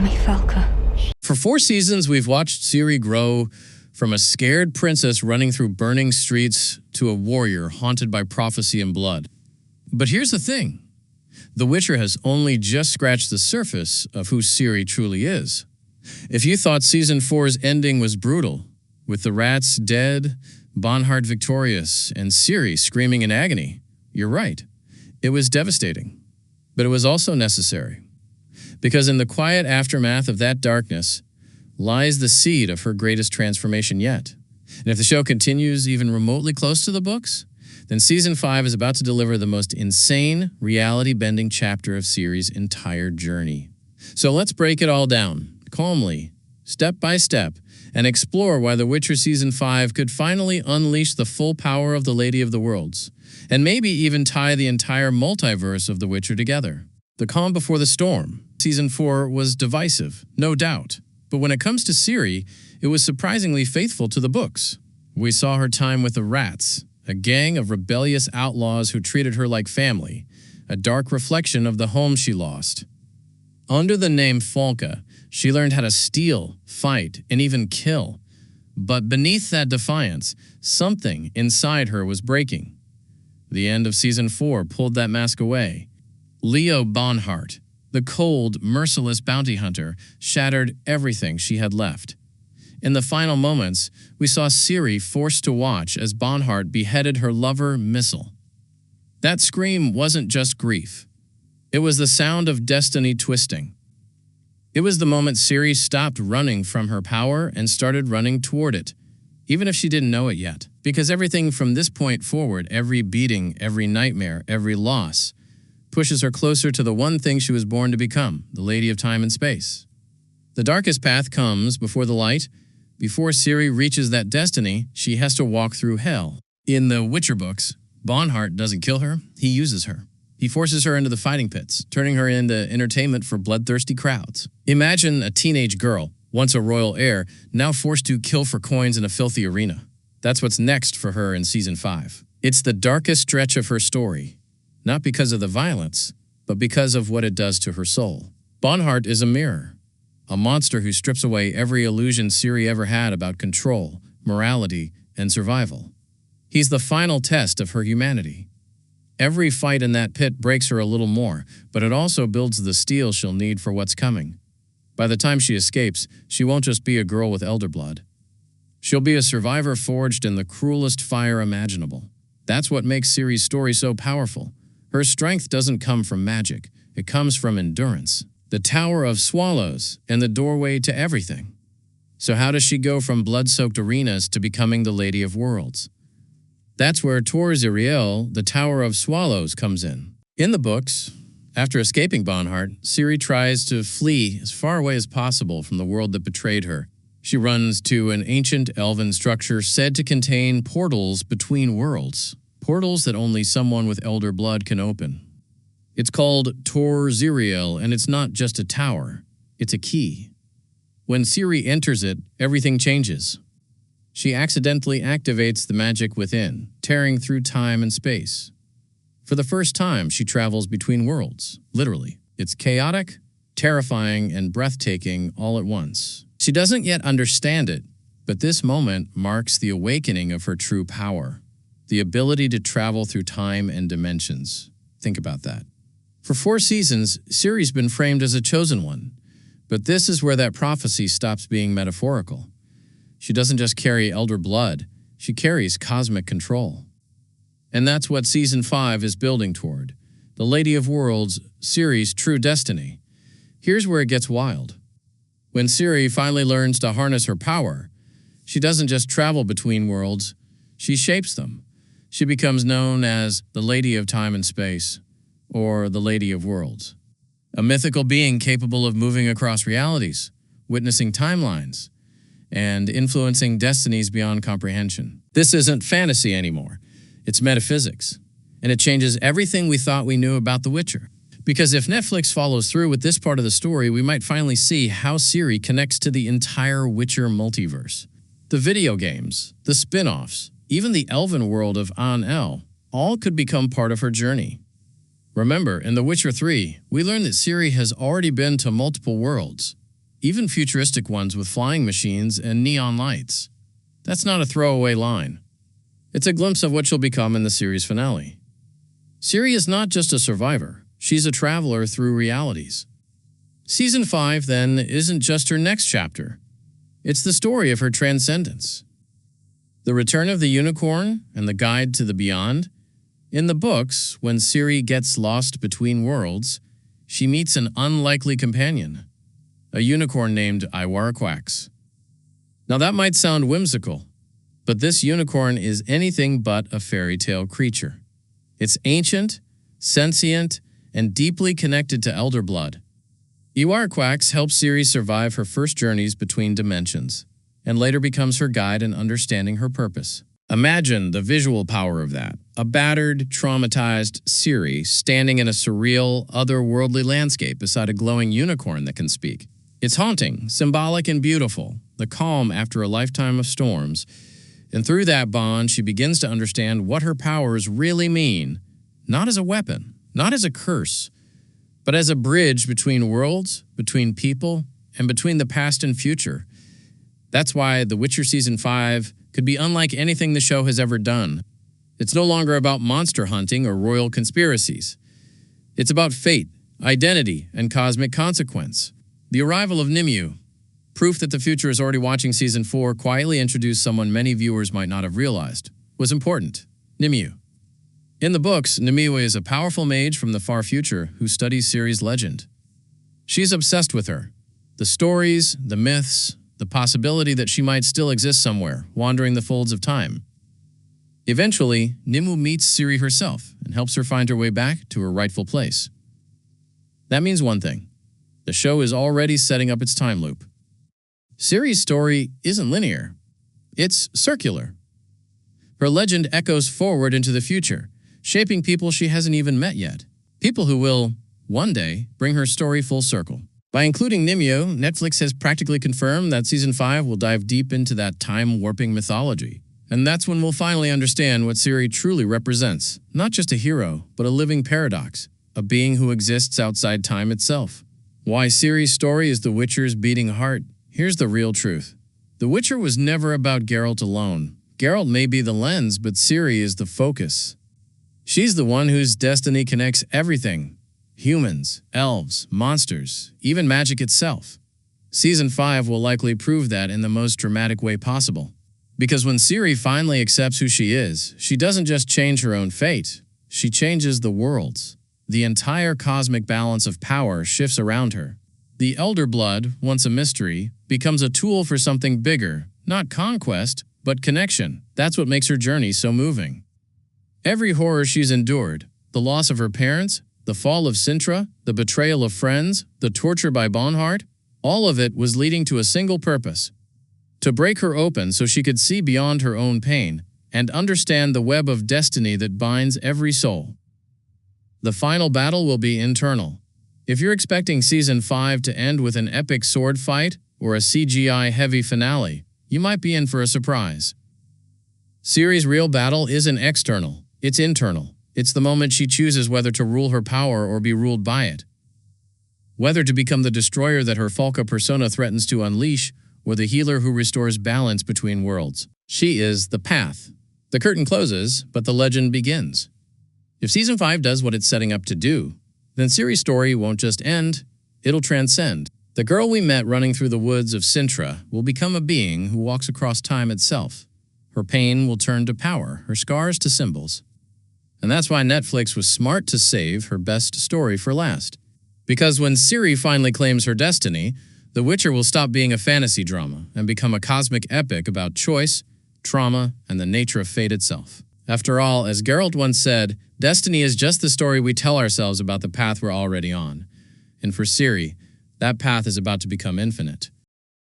me, Falca. For 4 seasons, we've watched Ciri grow from a scared princess running through burning streets to a warrior haunted by prophecy and blood. But here's the thing. The Witcher has only just scratched the surface of who Ciri truly is. If you thought Season 4's ending was brutal, with the rats dead, Bonhart victorious, and Ciri screaming in agony, you're right. It was devastating. But it was also necessary. Because in the quiet aftermath of that darkness lies the seed of her greatest transformation yet. And if the show continues even remotely close to the books, then Season 5 is about to deliver the most insane, reality-bending chapter of Ciri's entire journey. So let's break it all down, calmly, step by step, and explore why The Witcher Season 5 could finally unleash the full power of the Lady of the Worlds, and maybe even tie the entire multiverse of The Witcher together. The calm before the storm. Season 4 was divisive, no doubt. But when it comes to Ciri, it was surprisingly faithful to the books. We saw her time with the Rats, a gang of rebellious outlaws who treated her like family, a dark reflection of the home she lost. Under the name Falca, she learned how to steal, fight, and even kill. But beneath that defiance, something inside her was breaking. The end of Season 4 pulled that mask away. Leo Bonhart, the cold, merciless bounty hunter, shattered everything she had left. In the final moments, we saw Ciri forced to watch as Bonhart beheaded her lover, Missile. That scream wasn't just grief. It was the sound of destiny twisting. It was the moment Ciri stopped running from her power and started running toward it, even if she didn't know it yet. Because everything from this point forward, every beating, every nightmare, every loss, pushes her closer to the one thing she was born to become, the Lady of Time and Space. The darkest path comes before the light. Before Ciri reaches that destiny, she has to walk through hell. In the Witcher books, Bonhart doesn't kill her, he uses her. He forces her into the fighting pits, turning her into entertainment for bloodthirsty crowds. Imagine a teenage girl, once a royal heir, now forced to kill for coins in a filthy arena. That's what's next for her in Season 5. It's the darkest stretch of her story. Not because of the violence, but because of what it does to her soul. Bonhart is a mirror, a monster who strips away every illusion Ciri ever had about control, morality, and survival. He's the final test of her humanity. Every fight in that pit breaks her a little more, but it also builds the steel she'll need for what's coming. By the time she escapes, she won't just be a girl with elder blood. She'll be a survivor forged in the cruelest fire imaginable. That's what makes Ciri's story so powerful. Her strength doesn't come from magic. It comes from endurance. The Tower of Swallows and the doorway to everything. So how does she go from blood-soaked arenas to becoming the Lady of Worlds? That's where Tor Ziriel, the Tower of Swallows, comes in. In the books, after escaping Bonhart, Ciri tries to flee as far away as possible from the world that betrayed her. She runs to an ancient elven structure said to contain portals between worlds. Portals that only someone with elder blood can open. It's called Tor Ziriel, and it's not just a tower. It's a key. When Ciri enters it, everything changes. She accidentally activates the magic within, tearing through time and space. For the first time, she travels between worlds, literally. It's chaotic, terrifying, and breathtaking all at once. She doesn't yet understand it, but this moment marks the awakening of her true power. The ability to travel through time and dimensions. Think about that. For 4 seasons, Ciri's been framed as a chosen one, but this is where that prophecy stops being metaphorical. She doesn't just carry elder blood, she carries cosmic control. And that's what Season 5 is building toward. The Lady of Worlds, Ciri's true destiny. Here's where it gets wild. When Ciri finally learns to harness her power, she doesn't just travel between worlds, she shapes them. She becomes known as the Lady of Time and Space, or the Lady of Worlds. A mythical being capable of moving across realities, witnessing timelines, and influencing destinies beyond comprehension. This isn't fantasy anymore. It's metaphysics. And it changes everything we thought we knew about The Witcher. Because if Netflix follows through with this part of the story, we might finally see how Ciri connects to the entire Witcher multiverse. The video games, the spin-offs, even the elven world of An-El, all could become part of her journey. Remember, in The Witcher 3, we learned that Ciri has already been to multiple worlds. even futuristic ones with flying machines and neon lights. That's not a throwaway line. It's a glimpse of what she'll become in the series finale. Ciri is not just a survivor, she's a traveler through realities. Season 5, then, isn't just her next chapter. It's the story of her transcendence. The return of the unicorn and the guide to the beyond. In the books, when Ciri gets lost between worlds, she meets an unlikely companion, a unicorn named Iwarquax. Now that might sound whimsical, but this unicorn is anything but a fairy tale creature. It's ancient, sentient, and deeply connected to elder blood. Iwarquax helps Ciri survive her first journeys between dimensions, and later becomes her guide in understanding her purpose. Imagine the visual power of that. A battered, traumatized Ciri standing in a surreal, otherworldly landscape beside a glowing unicorn that can speak. It's haunting, symbolic, and beautiful, the calm after a lifetime of storms. And through that bond, she begins to understand what her powers really mean, not as a weapon, not as a curse, but as a bridge between worlds, between people, and between the past and future. That's why The Witcher Season 5 could be unlike anything the show has ever done. It's no longer about monster hunting or royal conspiracies. It's about fate, identity, and cosmic consequence. The arrival of Nimue, proof that the future is already watching Season 4, quietly introduced someone many viewers might not have realized, was important: Nimue. In the books, Nimue is a powerful mage from the far future who studies Ciri's legend. She's obsessed with her. The stories, the myths, the possibility that she might still exist somewhere, wandering the folds of time. Eventually, Nimue meets Ciri herself and helps her find her way back to her rightful place. That means one thing: the show is already setting up its time loop. Ciri's story isn't linear. It's circular. Her legend echoes forward into the future, shaping people she hasn't even met yet. People who will, one day, bring her story full circle. By including Nimue, Netflix has practically confirmed that Season 5 will dive deep into that time-warping mythology. And that's when we'll finally understand what Ciri truly represents. Not just a hero, but a living paradox, a being who exists outside time itself. Why Ciri's story is The Witcher's beating heart? Here's the real truth. The Witcher was never about Geralt alone. Geralt may be the lens, but Ciri is the focus. She's the one whose destiny connects everything: humans, elves, monsters, even magic itself. Season 5 will likely prove that in the most dramatic way possible. Because when Ciri finally accepts who she is, she doesn't just change her own fate, she changes the world's. The entire cosmic balance of power shifts around her. The elder blood, once a mystery, becomes a tool for something bigger, not conquest, but connection. That's what makes her journey so moving. Every horror she's endured, the loss of her parents, the fall of Sintra, the betrayal of friends, the torture by Bonhart, all of it was leading to a single purpose: to break her open so she could see beyond her own pain and understand the web of destiny that binds every soul. The final battle will be internal. If you're expecting Season 5 to end with an epic sword fight or a CGI-heavy finale, you might be in for a surprise. Ciri's real battle isn't external, it's internal. It's the moment she chooses whether to rule her power or be ruled by it. Whether to become the destroyer that her Falca persona threatens to unleash, or the healer who restores balance between worlds. She is the path. The curtain closes, but the legend begins. If Season 5 does what it's setting up to do, then Ciri's story won't just end, it'll transcend. The girl we met running through the woods of Sintra will become a being who walks across time itself. Her pain will turn to power, her scars to symbols. And that's why Netflix was smart to save her best story for last. Because when Ciri finally claims her destiny, The Witcher will stop being a fantasy drama and become a cosmic epic about choice, trauma, and the nature of fate itself. After all, as Geralt once said, destiny is just the story we tell ourselves about the path we're already on. And for Ciri, that path is about to become infinite.